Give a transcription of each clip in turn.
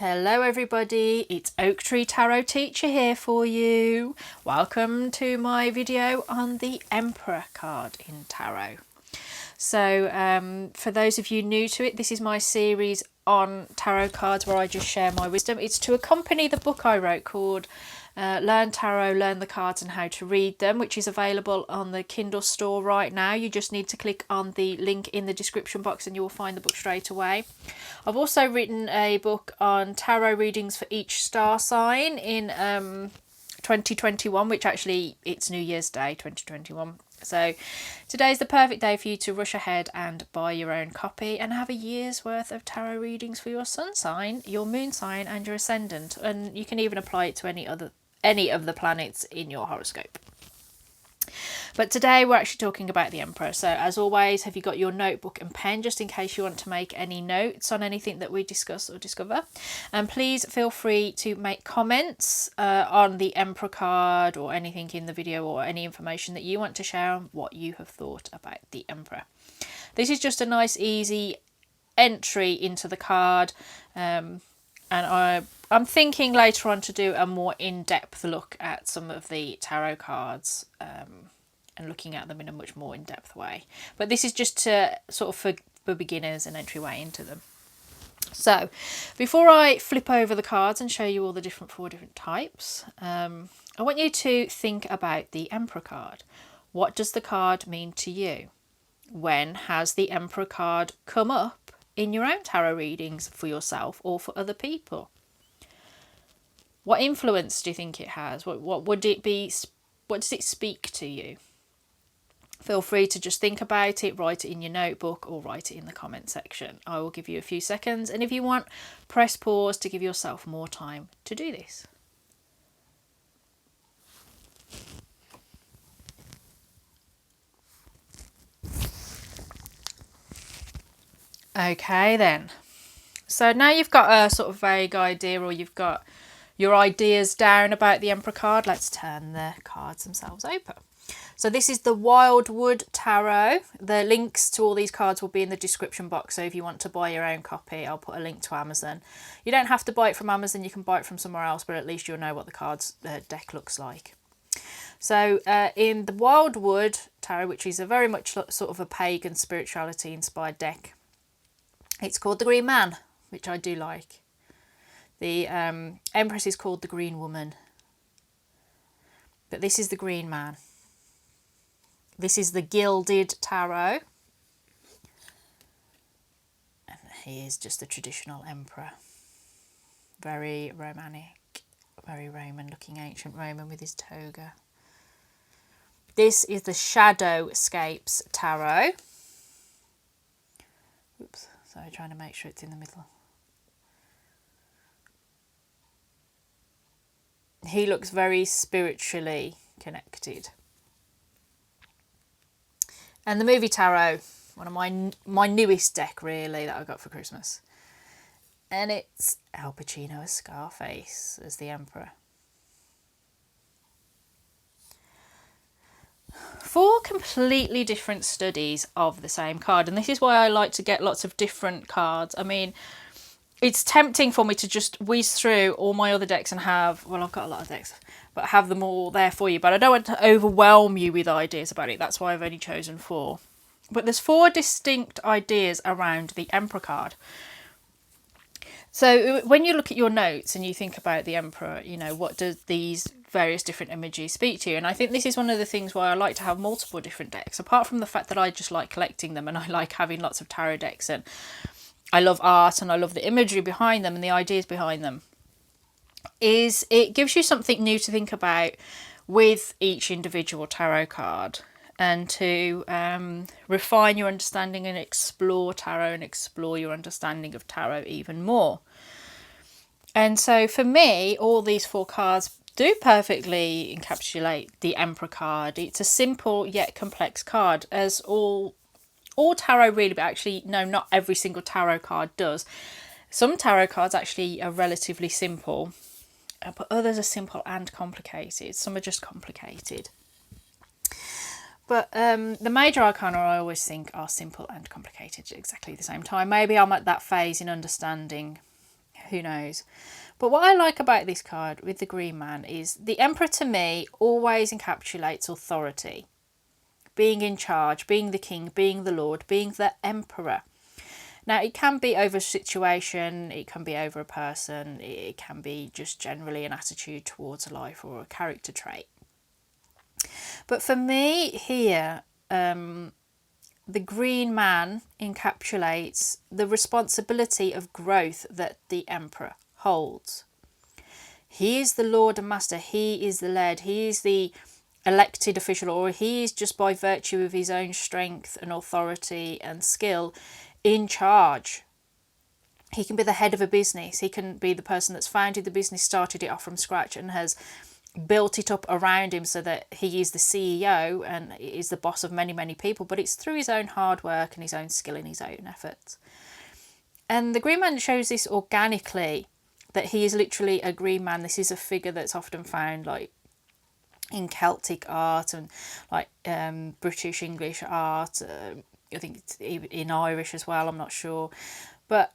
Hello everybody, it's Oak Tree Tarot Teacher here for you. Welcome to my video on the Emperor card in Tarot. So for those of you new to it, this is my series on tarot cards where I just share my wisdom. It's to accompany the book I wrote called Learn Tarot, Learn the Cards and How to Read Them, which is available on the Kindle store right now. You just need to click on the link in the description box and you will find the book straight away. I've also written a book on tarot readings for each star sign in 2021, which actually it's New Year's Day 2021. So today's the perfect day for you to rush ahead and buy your own copy and have a year's worth of tarot readings for your sun sign, your moon sign and your ascendant. And you can even apply it to any of the planets in your horoscope. But today we're actually talking about the Emperor. So as always, have you got your notebook and pen just in case you want to make any notes on anything that we discuss or discover? And please feel free to make comments on the Emperor card or anything in the video or any information that you want to share on what you have thought about the Emperor. This is just a nice easy entry into the card, and I'm thinking later on to do a more in-depth look at some of the tarot cards and looking at them in a much more in-depth way. But this is just to sort of for beginners, an entryway into them. So before I flip over the cards and show you all the four different types, I want you to think about the Emperor card. What does the card mean to you? When has the Emperor card come up in your own tarot readings for yourself or for other people? What influence do you think it has? What would it be? What does it speak to you? Feel free to just think about it, write it in your notebook or write it in the comment section. I will give you a few seconds, and if you want, press pause to give yourself more time to do this. Okay then. So now you've got a sort of vague idea, or you've got your ideas down about the Emperor card, let's turn the cards themselves over. So this is the Wildwood Tarot. The links to all these cards will be in the description box, so if you want to buy your own copy, I'll put a link to Amazon. You don't have to buy it from Amazon, you can buy it from somewhere else, but at least you'll know what the cards deck looks like. So in the Wildwood Tarot, which is a very much sort of a pagan spirituality inspired deck, it's called the Green Man, which I do like. The Empress is called the Green Woman, but this is the Green Man. This is the Gilded Tarot, and he is just the traditional Emperor. Very romantic, very Roman looking, ancient Roman with his toga. This is the Shadowscapes Tarot. Oops, sorry, trying to make sure it's in the middle. He looks very spiritually connected. And the Movie Tarot, one of my newest deck really that I got for Christmas. And it's Al Pacino as Scarface as the Emperor. Four completely different studies of the same card, and this is why I like to get lots of different cards. I mean, it's tempting for me to just whiz through all my other decks and have, well, I've got a lot of decks, but have them all there for you. But I don't want to overwhelm you with ideas about it. That's why I've only chosen four. But there's four distinct ideas around the Emperor card. So when you look at your notes and you think about the Emperor, you know, what does these various different images speak to you? And I think this is one of the things why I like to have multiple different decks, apart from the fact that I just like collecting them and I like having lots of tarot decks, and I love art and I love the imagery behind them and the ideas behind them, is it gives you something new to think about with each individual tarot card, and to refine your understanding and explore tarot and explore your understanding of tarot even more. And so for me, all these four cards do perfectly encapsulate the Emperor card. It's a simple yet complex card, as all tarot really, but actually no, not every single tarot card does. Some tarot cards actually are relatively simple, but others are simple and complicated. Some are just complicated. But the major arcana, I always think, are simple and complicated at exactly the same time. Maybe I'm at that phase in understanding who knows. But what I like about this card with the Green Man is the Emperor to me always encapsulates authority. Being in charge, being the king, being the lord, being the emperor. Now, it can be over a situation, it can be over a person, it can be just generally an attitude towards life or a character trait. But for me here, the Green Man encapsulates the responsibility of growth that the Emperor holds. He is the Lord and Master, he is the led, he is the elected official, or he is just by virtue of his own strength and authority and skill in charge. He can be the head of a business, he can be the person that's founded the business, started it off from scratch and has built it up around him so that he is the CEO and is the boss of many, many people, but it's through his own hard work and his own skill and his own efforts. And the Green Man shows this organically, that he is literally a green man. This is a figure that's often found like in Celtic art and like British English art, I think it's in Irish as well, I'm not sure, but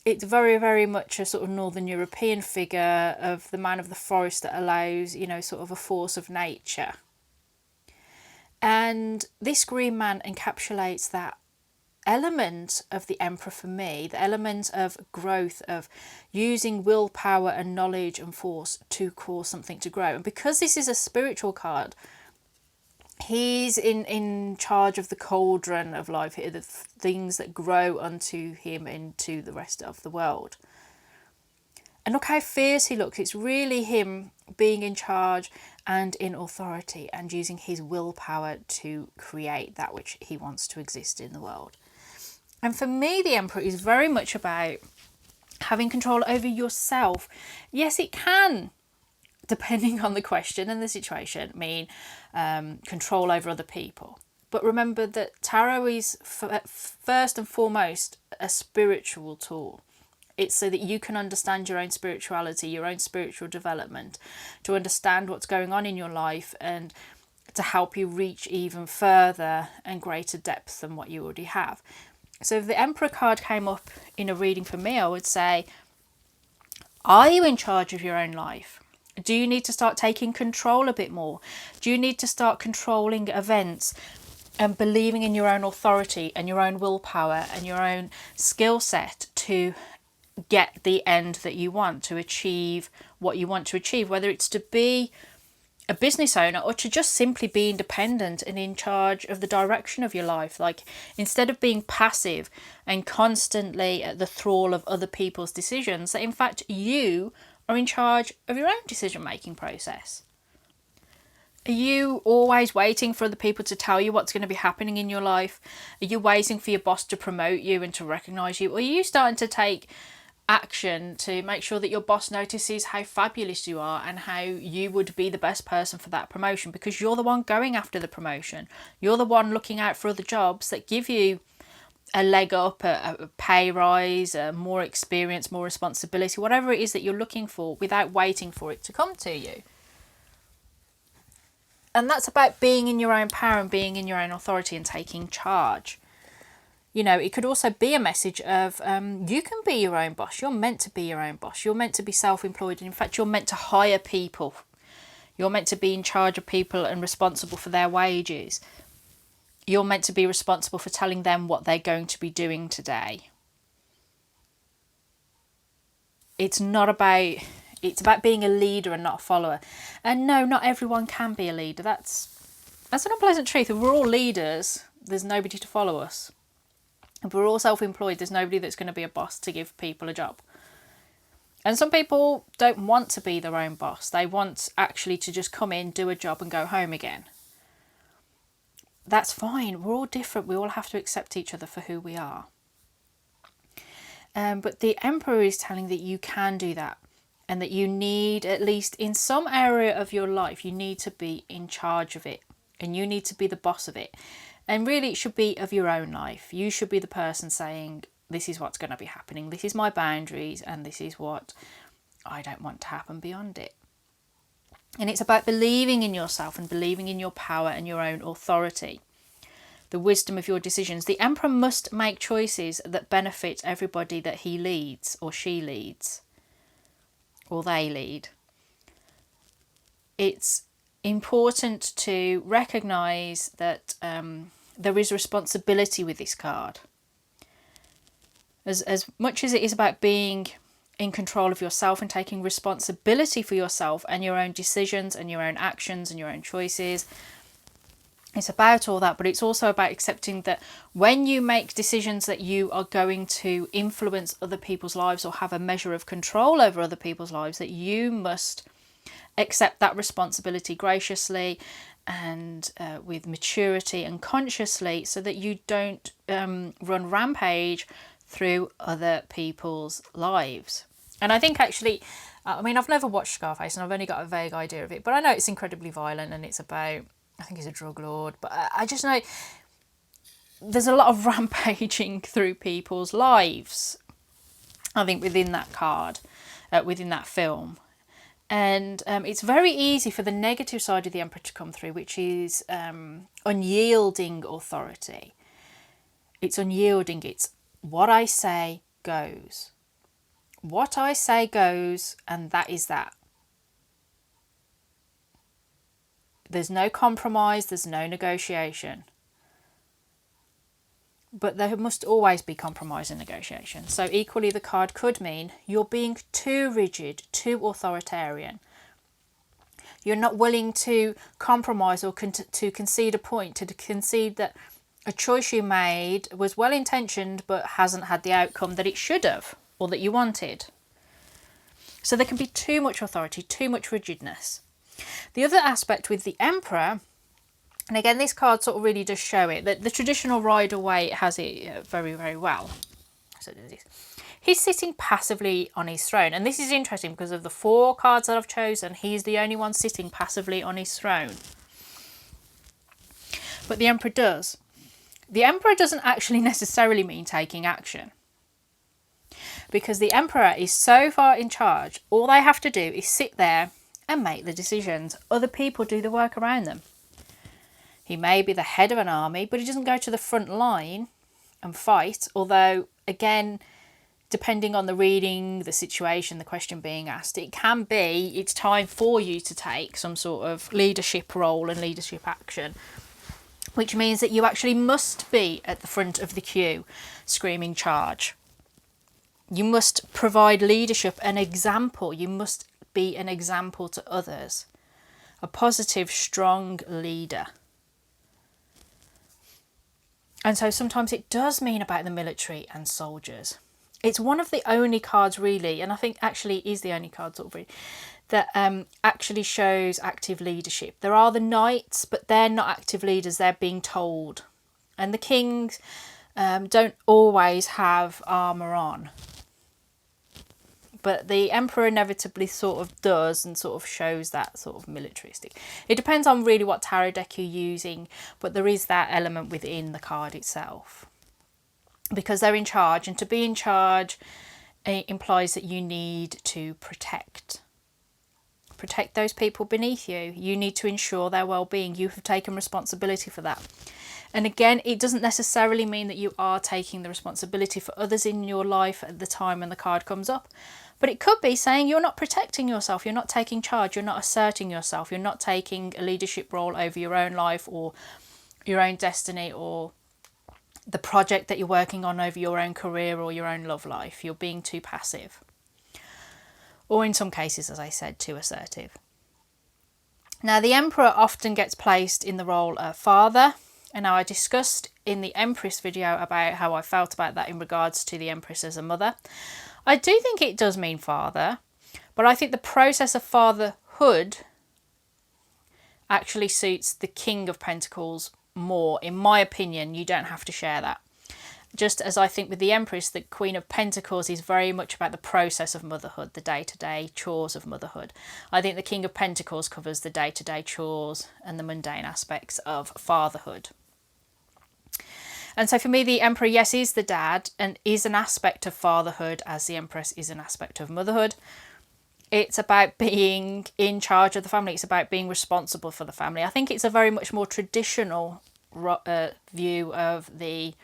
it's very, very much a sort of Northern European figure of the man of the forest that allows, you know, sort of a force of nature. And this Green Man encapsulates that element of the Emperor for me, the element of growth, of using willpower and knowledge and force to cause something to grow. And because this is a spiritual card, he's in charge of the cauldron of life, the things that grow unto him into the rest of the world. And look how fierce he looks. It's really him being in charge and in authority and using his willpower to create that which he wants to exist in the world. And for me, the Emperor is very much about having control over yourself. Yes, it can, depending on the question and the situation, mean control over other people. But remember that tarot is first and foremost a spiritual tool. It's so that you can understand your own spirituality, your own spiritual development, to understand what's going on in your life and to help you reach even further and greater depth than what you already have. So if the Emperor card came up in a reading for me, I would say, are you in charge of your own life? Do you need to start taking control a bit more? Do you need to start controlling events and believing in your own authority and your own willpower and your own skill set to get the end that you want, to achieve what you want to achieve, whether it's to be a business owner or to just simply be independent and in charge of the direction of your life. Like, instead of being passive and constantly at the thrall of other people's decisions, that in fact you are in charge of your own decision making process. Are you always waiting for other people to tell you what's going to be happening in your life? Are you waiting for your boss to promote you and to recognise you? Or are you starting to take action to make sure that your boss notices how fabulous you are and how you would be the best person for that promotion, because you're the one going after the promotion? You're the one looking out for other jobs that give you a leg up, a pay rise, more experience, more responsibility, whatever it is that you're looking for, without waiting for it to come to you. And that's about being in your own power and being in your own authority and taking charge. You know, it could also be a message of you can be your own boss. You're meant to be your own boss. You're meant to be self-employed. And in fact, you're meant to hire people. You're meant to be in charge of people and responsible for their wages. You're meant to be responsible for telling them what they're going to be doing today. It's about being a leader and not a follower. And no, not everyone can be a leader. That's an unpleasant truth. If we're all leaders, there's nobody to follow us. If we're all self-employed, there's nobody that's going to be a boss to give people a job. And some people don't want to be their own boss. They want actually to just come in, do a job and go home again. That's fine. We're all different. We all have to accept each other for who we are. But the Emperor is telling that you can do that, and that you need, at least in some area of your life, you need to be in charge of it and you need to be the boss of it. And really, it should be of your own life. You should be the person saying, this is what's going to be happening. This is my boundaries and this is what I don't want to happen beyond it. And it's about believing in yourself and believing in your power and your own authority. The wisdom of your decisions. The Emperor must make choices that benefit everybody that he leads or she leads. or they lead. It's important to recognise that there is responsibility with this card. As much as it is about being in control of yourself and taking responsibility for yourself and your own decisions and your own actions and your own choices, it's about all that, but it's also about accepting that when you make decisions that you are going to influence other people's lives or have a measure of control over other people's lives, that you must accept that responsibility graciously and with maturity and consciously, so that you don't run rampage through other people's lives. And I think actually, I mean, I've never watched Scarface and I've only got a vague idea of it, but I know it's incredibly violent and it's about, I think he's a drug lord, but I just know there's a lot of rampaging through people's lives, I think, within that card, within that film. And it's very easy for the negative side of the Emperor to come through, which is unyielding authority. It's unyielding. It's what I say goes. What I say goes, and that is that. There's no compromise, there's no negotiation. But there must always be compromise and negotiation. So equally, the card could mean you're being too rigid, too authoritarian. You're not willing to compromise or to concede a point, to concede that a choice you made was well intentioned but hasn't had the outcome that it should have or that you wanted. So there can be too much authority, too much rigidness. The other aspect with the Emperor, and again this card sort of really does show it, that the traditional Rider-Waite has it very, very well. So he's sitting passively on his throne, and this is interesting because of the 4 cards that I've chosen, he's the only one sitting passively on his throne. But the Emperor does. The Emperor doesn't actually necessarily mean taking action, because the Emperor is so far in charge, all they have to do is sit there and make the decisions. Other people do the work around them. He may be the head of an army, but he doesn't go to the front line and fight, although, again, depending on the reading, the situation, the question being asked, it can be it's time for you to take some sort of leadership role and leadership action, which means that you actually must be at the front of the queue screaming charge. You must provide leadership, an example. You must be an example to others. A positive, strong leader. And so sometimes it does mean about the military and soldiers. It's one of the only cards really, and I think actually is the only card sort of really, that actually shows active leadership. There are the knights, but they're not active leaders, they're being told. And the kings don't always have armour on. But the Emperor inevitably sort of does and sort of shows that sort of militaristic. It depends on really what tarot deck you're using, but there is that element within the card itself. Because they're in charge, and to be in charge implies that you need to protect those people beneath you. You need to ensure their well-being. You have taken responsibility for that. And again, it doesn't necessarily mean that you are taking the responsibility for others in your life at the time when the card comes up. But it could be saying you're not protecting yourself, you're not taking charge, you're not asserting yourself, you're not taking a leadership role over your own life or your own destiny or the project that you're working on over your own career or your own love life. You're being too passive. Or in some cases, as I said, too assertive. Now, the Emperor often gets placed in the role of father. And now I discussed in the Empress video about how I felt about that in regards to the Empress as a mother. I do think it does mean father, but I think the process of fatherhood actually suits the King of Pentacles more. In my opinion, you don't have to share that. Just as I think with the Empress, the Queen of Pentacles is very much about the process of motherhood, the day-to-day chores of motherhood. I think the King of Pentacles covers the day-to-day chores and the mundane aspects of fatherhood. And so for me, the Emperor, yes, is the dad and is an aspect of fatherhood, as the Empress is an aspect of motherhood. It's about being in charge of the family. It's about being responsible for the family. I think it's a very much more traditional view of the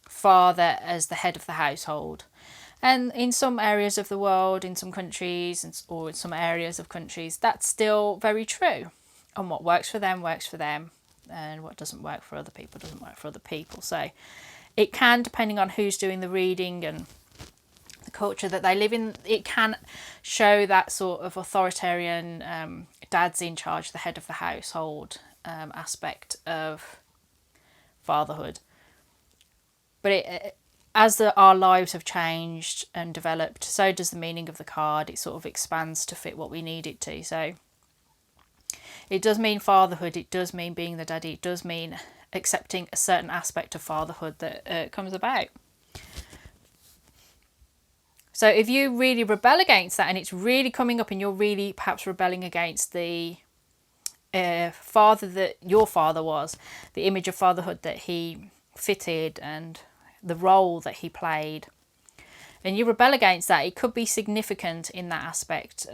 father as the head of the household. And in some areas of the world, in some countries, or in some areas of countries, that's still very true. And what works for them, and what doesn't work for other people doesn't work for other people. So it can, depending on who's doing the reading and the culture that they live in, it can show that sort of authoritarian, dad's in charge, the head of the household aspect of fatherhood. But as our lives have changed and developed, so does the meaning of the card. It sort of expands to fit what we need it to. So it does mean fatherhood, it does mean being the daddy, it does mean accepting a certain aspect of fatherhood that comes about. So if you really rebel against that, and it's really coming up and you're really perhaps rebelling against the father that your father was, the image of fatherhood that he fitted and the role that he played, and you rebel against that, it could be significant in that aspect.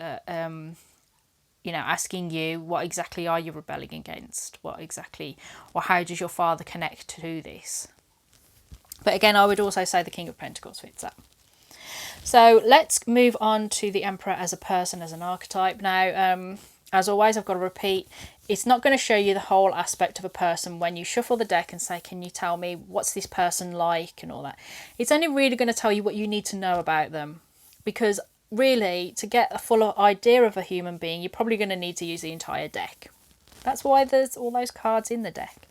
Asking you, what exactly are you rebelling against? What exactly, or how does your father connect to this? But again, I would also say the King of Pentacles fits that. So let's move on to the Emperor as a person, as an archetype. Now, as always, I've got to repeat, it's not going to show you the whole aspect of a person when you shuffle the deck and say, can you tell me what's this person like and all that. It's only really going to tell you what you need to know about them, because really, to get a full idea of a human being, you're probably going to need to use the entire deck. That's why there's all those cards in the deck.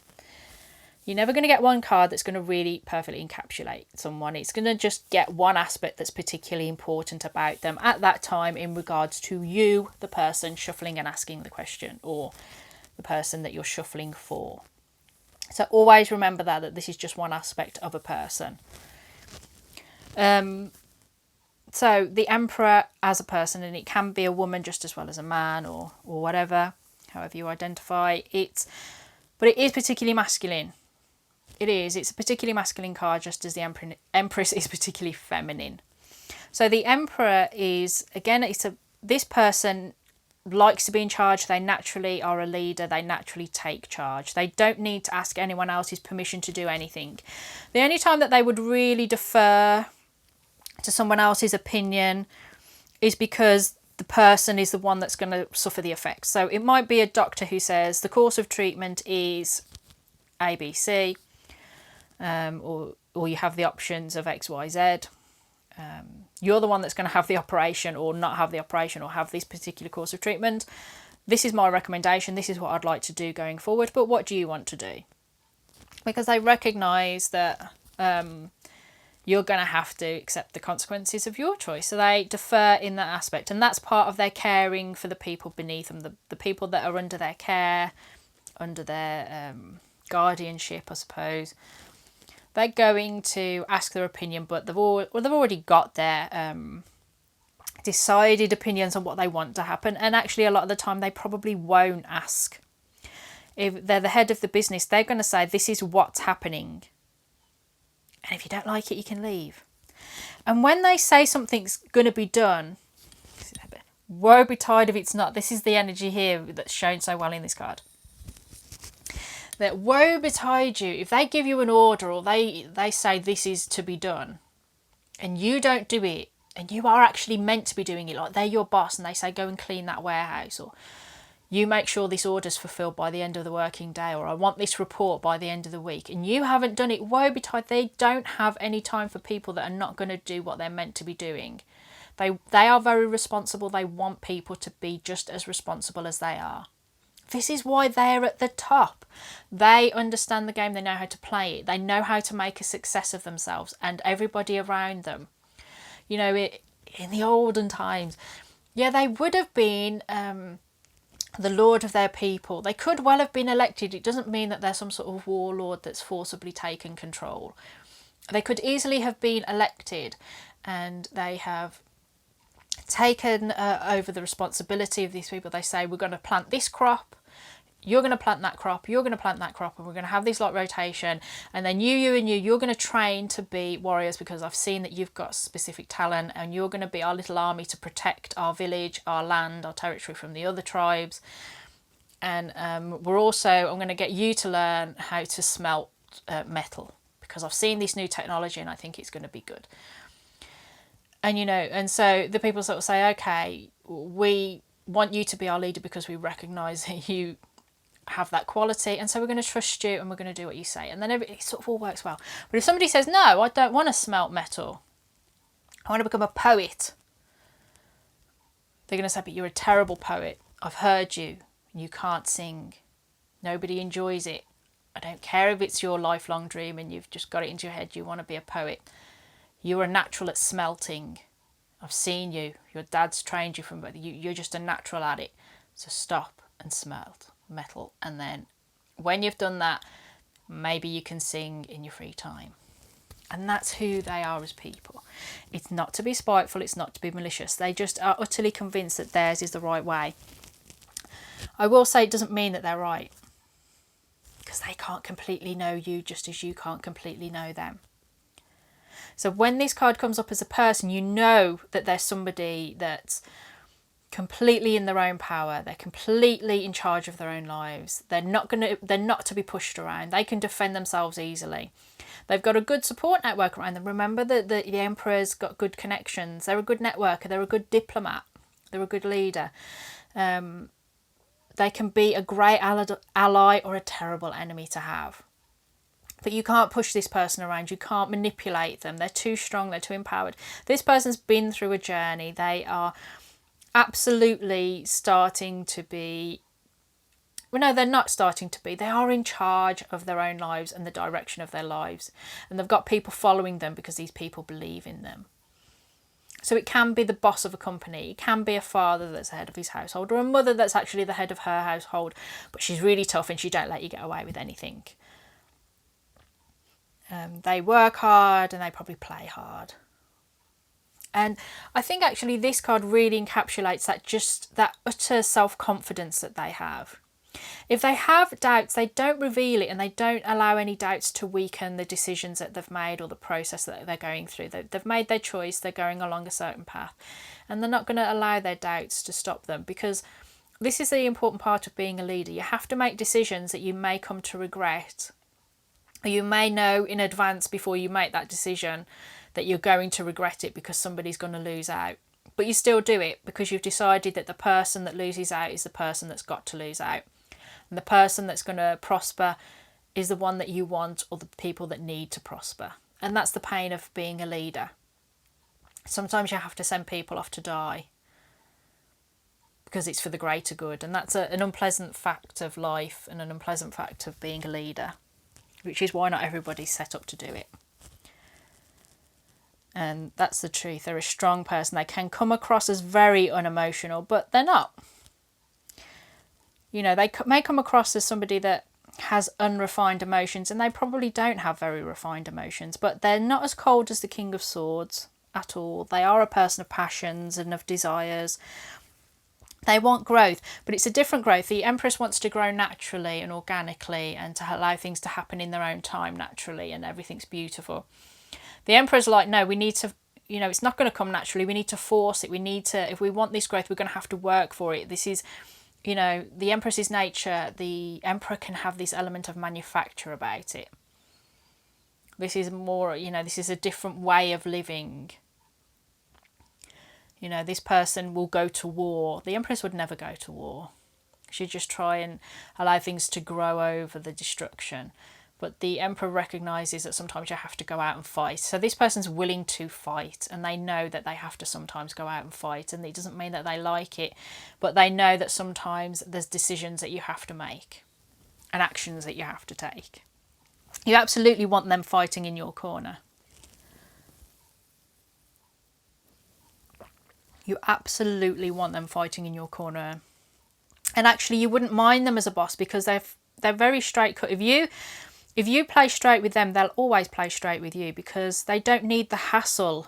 You're never going to get one card that's going to really perfectly encapsulate someone. It's going to just get one aspect that's particularly important about them at that time in regards to you, the person shuffling and asking the question, or the person that you're shuffling for. So always remember that this is just one aspect of a person. So the Emperor as a person, and it can be a woman just as well as a man, or whatever, however you identify it, but it is particularly masculine. It is. It's a particularly masculine card, just as the Empress is particularly feminine. So the Emperor is, again, this person likes to be in charge. They naturally are a leader. They naturally take charge. They don't need to ask anyone else's permission to do anything. The only time that they would really defer to someone else's opinion is because the person is the one that's going to suffer the effects. So it might be a doctor who says the course of treatment is ABC, or you have the options of XYZ. You're the one that's going to have the operation or not have the operation, or have this particular course of treatment. This is my recommendation. This is what I'd like to do going forward. But what do you want to do? Because they recognise that you're going to have to accept the consequences of your choice. So they defer in that aspect. And that's part of their caring for the people beneath them, the people that are under their care, under their guardianship, I suppose. They're going to ask their opinion, but they've already got their decided opinions on what they want to happen. And actually, a lot of the time, they probably won't ask. If they're the head of the business, they're going to say, this is what's happening. And if you don't like it, you can leave. And when they say something's going to be done, woe betide if it's not. This is the energy here that's shown so well in this card. That woe betide you if they give you an order, or they say this is to be done, and you don't do it, and you are actually meant to be doing it. Like they're your boss and they say go and clean that warehouse, or you make sure this order's fulfilled by the end of the working day, or I want this report by the end of the week, and you haven't done it. Woe betide. They don't have any time for people that are not going to do what they're meant to be doing. They are very responsible. They want people to be just as responsible as they are. This is why they're at the top. They understand the game. They know how to play it. They know how to make a success of themselves and everybody around them. You know, in the olden times, yeah, they would have been the lord of their people. They could well have been elected. It doesn't mean that they're some sort of warlord that's forcibly taken control. They could easily have been elected, and they have taken over the responsibility of these people. They say, we're going to plant this crop, you're going to plant that crop, you're going to plant that crop, and we're going to have this like rotation, and then you're going to train to be warriors because I've seen that you've got specific talent, and you're going to be our little army to protect our village, our land, our territory from the other tribes. And I'm going to get you to learn how to smelt metal because I've seen this new technology and I think it's going to be good. And, you know, and so the people sort of say, okay, we want you to be our leader because we recognise that you have that quality, and so we're going to trust you and we're going to do what you say. And then it sort of all works well. But if somebody says, no, I don't want to smelt metal, I want to become a poet, they're going to say, but you're a terrible poet. I've heard you and you can't sing. Nobody enjoys it. I don't care if it's your lifelong dream and you've just got it into your head you want to be a poet. You're a natural at smelting. I've seen you. Your dad's trained you from, but you're just a natural at it. So stop and smelt metal. And then when you've done that, maybe you can sing in your free time. And that's who they are as people. It's not to be spiteful. It's not to be malicious. They just are utterly convinced that theirs is the right way. I will say it doesn't mean that they're right, because they can't completely know you just as you can't completely know them. So when this card comes up as a person, you know that there's somebody that's completely in their own power. They're completely in charge of their own lives. They're not to be pushed around. They can defend themselves easily. They've got a good support network around them. Remember that the Emperor's got good connections. They're a good networker. They're a good diplomat. They're a good leader. They can be a great ally or a terrible enemy to have. But you can't push this person around. You can't manipulate them. They're too strong. They're too empowered. This person's been through a journey. They are absolutely starting to be... Well, no, they're not starting to be. They are in charge of their own lives and the direction of their lives. And they've got people following them because these people believe in them. So it can be the boss of a company. It can be a father that's the head of his household, or a mother that's actually the head of her household. But she's really tough and she don't let you get away with anything. They work hard and they probably play hard. And I think actually this card really encapsulates that utter self-confidence that they have. If they have doubts, they don't reveal it, and they don't allow any doubts to weaken the decisions that they've made or the process that they're going through. They've made their choice, they're going along a certain path, and they're not going to allow their doubts to stop them, because this is the important part of being a leader. You have to make decisions that you may come to regret. You may know in advance before you make that decision that you're going to regret it because somebody's going to lose out. But you still do it because you've decided that the person that loses out is the person that's got to lose out. And the person that's going to prosper is the one that you want, or the people that need to prosper. And that's the pain of being a leader. Sometimes you have to send people off to die because it's for the greater good. And that's an unpleasant fact of life and an unpleasant fact of being a leader, which is why not everybody's set up to do it. And that's the truth. They're a strong person. They can come across as very unemotional, but they're not. You know, they may come across as somebody that has unrefined emotions, and they probably don't have very refined emotions, but they're not as cold as the King of Swords at all. They are a person of passions and of desires. They want growth, but it's a different growth. The Empress wants to grow naturally and organically, and to allow things to happen in their own time naturally, and everything's beautiful. The Emperor's like, no, we need to, you know, it's not going to come naturally. We need to force it. We need to, if we want this growth, we're going to have to work for it. This is, you know, the Empress's nature. The Emperor can have this element of manufacture about it. This is more, you know, this is a different way of living. You know, this person will go to war. The Empress would never go to war. She'd just try and allow things to grow over the destruction. But the Emperor recognises that sometimes you have to go out and fight. So this person's willing to fight, and they know that they have to sometimes go out and fight. And it doesn't mean that they like it, but they know that sometimes there's decisions that you have to make and actions that you have to take. You absolutely want them fighting in your corner. You absolutely want them fighting in your corner. And actually you wouldn't mind them as a boss, because they're very straight cut. If you play straight with them, they'll always play straight with you, because they don't need the hassle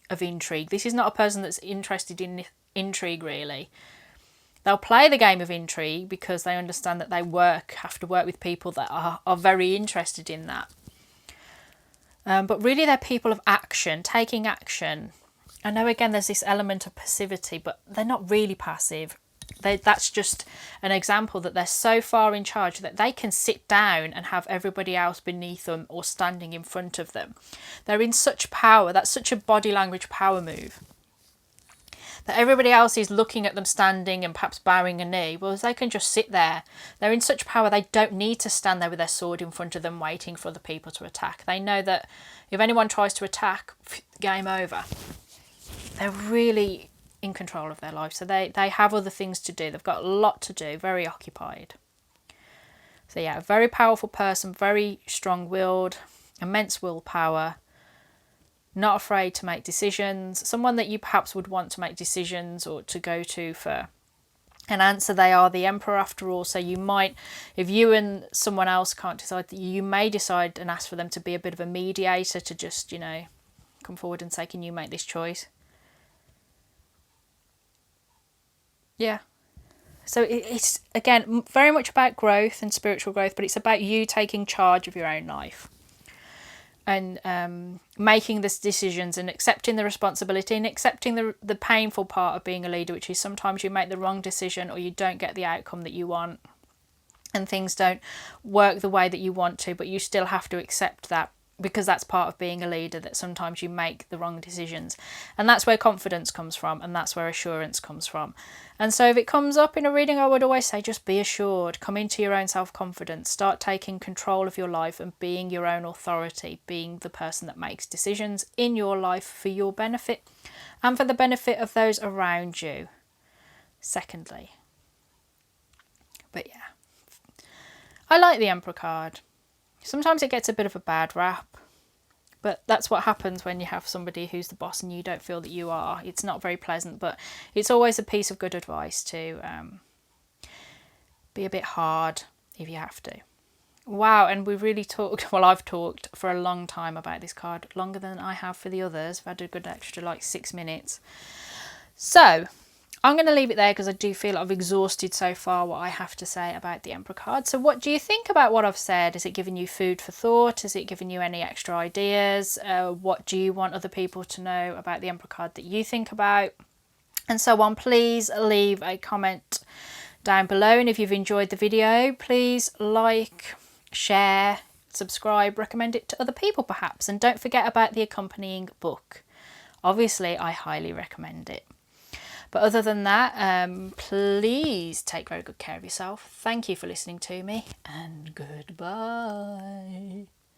of intrigue. This is not a person that's interested in intrigue, really. They'll play the game of intrigue because they understand that they have to work with people that are very interested in that. But really they're people of action, taking action. I know, again, there's this element of passivity, but they're not really passive. That's just an example that they're so far in charge that they can sit down and have everybody else beneath them or standing in front of them. They're in such power. That's such a body language power move. That everybody else is looking at them standing and perhaps bowing a knee. Well, they can just sit there. They're in such power they don't need to stand there with their sword in front of them waiting for other people to attack. They know that if anyone tries to attack, game over. They're really in control of their life. So they have other things to do. They've got a lot to do, very occupied. So yeah, a very powerful person, very strong-willed, immense willpower, not afraid to make decisions, someone that you perhaps would want to make decisions or to go to for an answer. They are the Emperor after all, so you might, if you and someone else can't decide, you may decide and ask for them to be a bit of a mediator, to just, you know, come forward and say, can you make this choice? Yeah. So it's, again, very much about growth and spiritual growth, but it's about you taking charge of your own life. And making the decisions and accepting the responsibility and accepting the painful part of being a leader, which is sometimes you make the wrong decision or you don't get the outcome that you want and things don't work the way that you want to, but you still have to accept that, because that's part of being a leader, that sometimes you make the wrong decisions. And that's where confidence comes from, and that's where assurance comes from. And so if it comes up in a reading, I would always say just be assured, come into your own self-confidence, start taking control of your life and being your own authority, being the person that makes decisions in your life for your benefit and for the benefit of those around you. Secondly. But yeah, I like the Emperor card. Sometimes it gets a bit of a bad rap, but that's what happens when you have somebody who's the boss and you don't feel that you are. It's not very pleasant, but it's always a piece of good advice to be a bit hard if you have to. Wow, and we really talked, well, I've talked for a long time about this card, longer than I have for the others. I've had a good extra like 6 minutes. So I'm going to leave it there because I do feel I've exhausted so far what I have to say about the Emperor card. So what do you think about what I've said? Is it giving you food for thought? Has it given you any extra ideas? What do you want other people to know about the Emperor card that you think about? And so on. Please leave a comment down below. And if you've enjoyed the video, please like, share, subscribe, recommend it to other people perhaps. And don't forget about the accompanying book. Obviously, I highly recommend it. But other than that, please take very good care of yourself. Thank you for listening to me, and goodbye.